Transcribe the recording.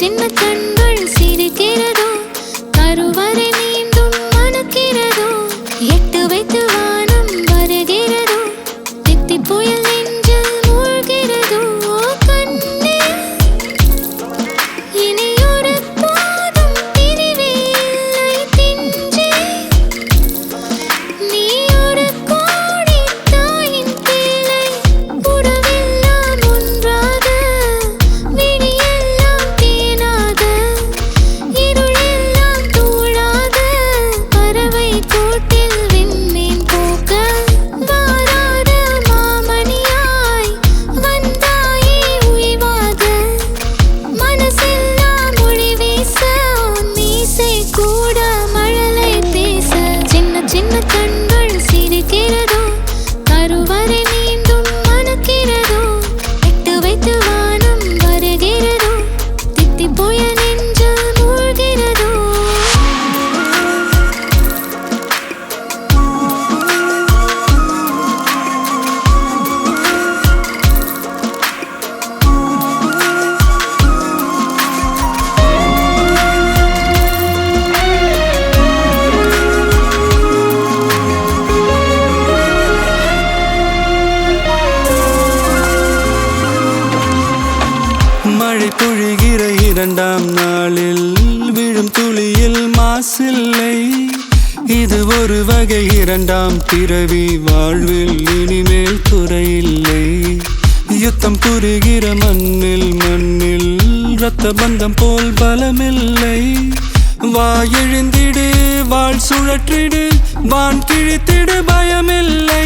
சின்ன கண்கள் சிரிக்கிறதோ கருவறை மீண்டும் மணக்கிறதோ எட்டு வைத்து வானம் வருகிறதோ தித்தி புயல் நெஞ்சில் மூழ்கிறதோ கண்ணே இனியொரு போதும் பிரிவே இல்லை தின்றே நீ ஒரு கோடி தாயின் பிள்ளை உறவெல்லாம் ஒன்றாக விழியெல்லாம் தேனாக இருளெல்லாம் தூளாக பறவை கூட்டில் விண்மீன் போக்க வாராத மாமணியாய் வந்தாயே உய்வாக மனசெல்லாம் ஒளி வீச மீசை கூட மழலை பேச சின்ன சின்ன கண்கள் சிரிக்கிறதோ கருவறை மீண்டும் மணக்கிறதோ எட்டு வைத்து வானம் வருகிறதோ தித்தி புயல் நெஞ்சில் மூழ்கிறதோ மழை பொழிகிற இரண்டாம் நாளில் விழும் துளியில் மாசில்லை இது ஒரு வகை இரண்டாம் பிறவி வாழ்வில் இனிமேல் குறையில்லை யுத்தம் புரிகிற மண்ணில் இரத்த பந்தம் போல் பலமில்லை வா எழுந்திடு வாழ் சுழற்றிடு வான் கிழித்திடு பயமில்லை